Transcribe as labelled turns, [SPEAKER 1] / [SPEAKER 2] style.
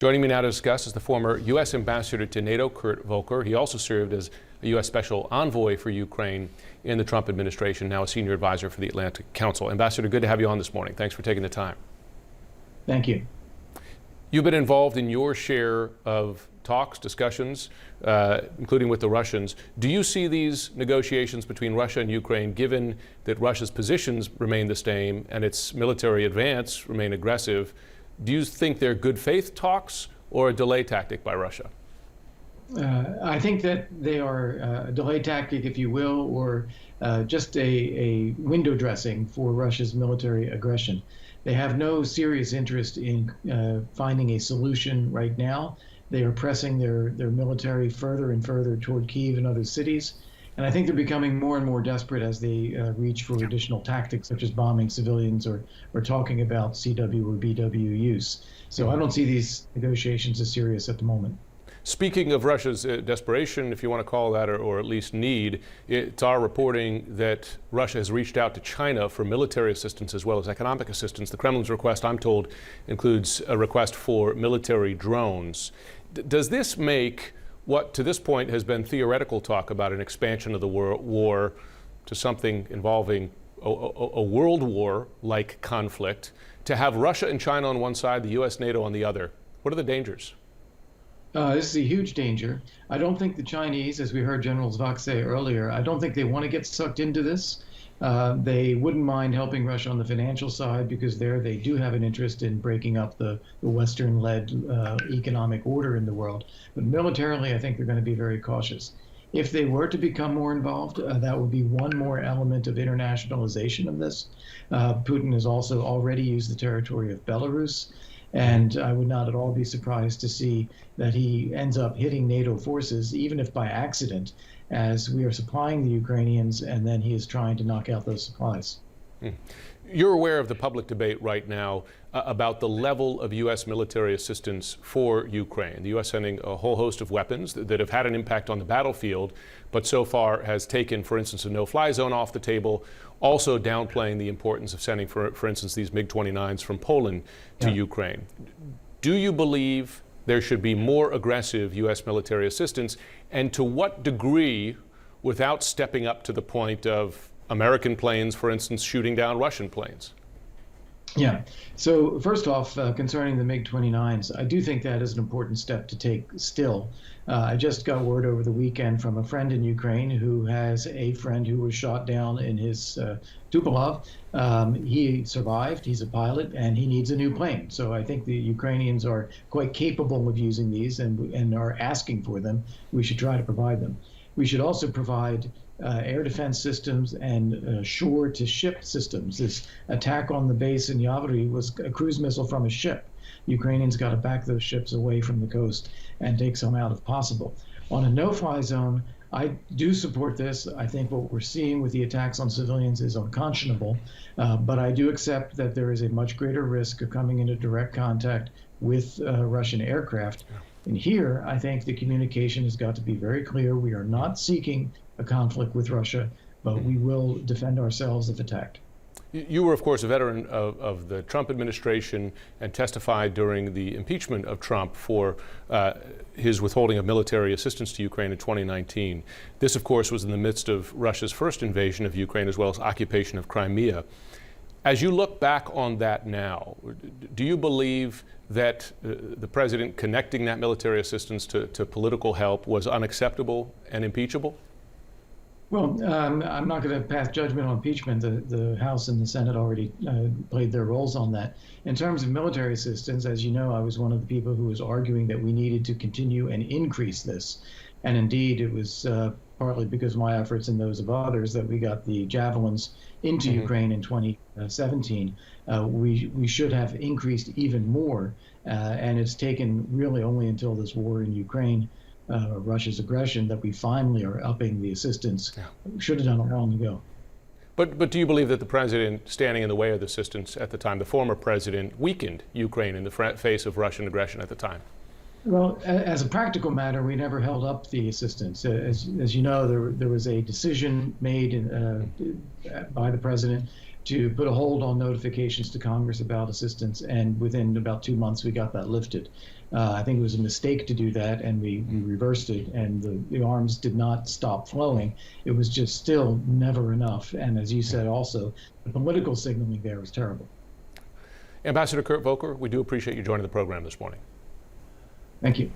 [SPEAKER 1] Joining me now to discuss is the former U.S. Ambassador to NATO, Kurt Volker. He also served as a U.S. Special Envoy for Ukraine in the Trump administration, now a senior advisor for the Atlantic Council. Ambassador, good to have you on this morning. Thanks for taking the time.
[SPEAKER 2] Thank you.
[SPEAKER 1] You've been involved in your share of talks, discussions, including with the Russians. Do you see these negotiations between Russia and Ukraine, given that Russia's positions remain the same and its military advance remain aggressive, do you think they're good faith talks or a delay tactic by Russia?
[SPEAKER 2] I think that they are a delay tactic, if you will, or just a window dressing for Russia's military aggression. They have no serious interest in finding a solution right now. They are pressing their military further and further toward Kyiv and other cities. And I think they're becoming more and more desperate as they reach for additional tactics, such as bombing civilians or talking about CW or BW use. So I don't see these negotiations as serious at the moment.
[SPEAKER 1] Speaking of Russia's desperation, if you want to call that, or at least need, it's our reporting that Russia has reached out to China for military assistance as well as economic assistance. The Kremlin's request, I'm told, includes a request for military drones. Does this make what to this point has been theoretical talk about an expansion of the war to something involving a world war-like conflict, to have Russia and China on one side, the U.S., NATO on the other? What are the dangers?
[SPEAKER 2] This is a huge danger. I don't think the Chinese, as we heard General Zvak say earlier, I don't think they want to get sucked into this. They wouldn't mind helping Russia on the financial side because they do have an interest in breaking up the Western-led economic order in the world. But militarily, I think they're going to be very cautious. If they were to become more involved, that would be one more element of internationalization of this. Putin has also already used the territory of Belarus. And I would not at all be surprised to see that he ends up hitting NATO forces, even if by accident, as we are supplying the Ukrainians, and then he is trying to knock out those supplies.
[SPEAKER 1] You're aware of the public debate right now about the level of U.S. military assistance for Ukraine. The U.S. sending a whole host of weapons that have had an impact on the battlefield, but so far has taken, for instance, a no-fly zone off the table, also downplaying the importance of sending, for instance, these MiG-29s from Poland to Ukraine. Do you believe there should be more aggressive U.S. military assistance, and to what degree, without stepping up to the point of American planes, for instance, shooting down Russian planes?
[SPEAKER 2] Yeah. So first off, concerning the MiG-29s, I do think that is an important step to take still. I just got word over the weekend from a friend in Ukraine who has a friend who was shot down in his Tupolev. He survived, he's a pilot, and he needs a new plane. So I think the Ukrainians are quite capable of using these and are asking for them. We should try to provide them. We should also provide air defense systems and shore-to-ship systems. This attack on the base in Yavori was a cruise missile from a ship. Ukrainians got to back those ships away from the coast and take some out if possible. On a no-fly zone, I do support this. I think what we're seeing with the attacks on civilians is unconscionable, but I do accept that there is a much greater risk of coming into direct contact with Russian aircraft. And here, I think the communication has got to be very clear. We are not seeking a conflict with Russia, but we will defend ourselves if attacked.
[SPEAKER 1] You were, of course, a veteran of the Trump administration and testified during the impeachment of Trump for his withholding of military assistance to Ukraine in 2019. This, of course, was in the midst of Russia's first invasion of Ukraine as well as occupation of Crimea. As you look back on that now, do you believe that the president connecting that military assistance to political help was unacceptable and impeachable?
[SPEAKER 2] Well, I'm not going to pass judgment on impeachment. The House and the Senate already played their roles on that. In terms of military assistance, as you know, I was one of the people who was arguing that we needed to continue and increase this. And indeed, it was partly because of my efforts and those of others that we got the Javelins into Ukraine in 2017. We should have increased even more, and it's taken really only until this war in Ukraine, Russia's aggression, that we finally are upping the assistance. We should have done it long ago.
[SPEAKER 1] But do you believe that the president standing in the way of the assistance at the time, the former president, weakened Ukraine in the face of Russian aggression at the time?
[SPEAKER 2] Well, as a practical matter, we never held up the assistance. As you know, there was a decision made by the president to put a hold on notifications to Congress about assistance, and within about 2 months we got that lifted. I think it was a mistake to do that, and we reversed it, and the arms did not stop flowing. It was just still never enough. And as you said also, the political signaling there was terrible.
[SPEAKER 1] Ambassador Kurt Volker, we do appreciate you joining the program this morning.
[SPEAKER 2] Thank you.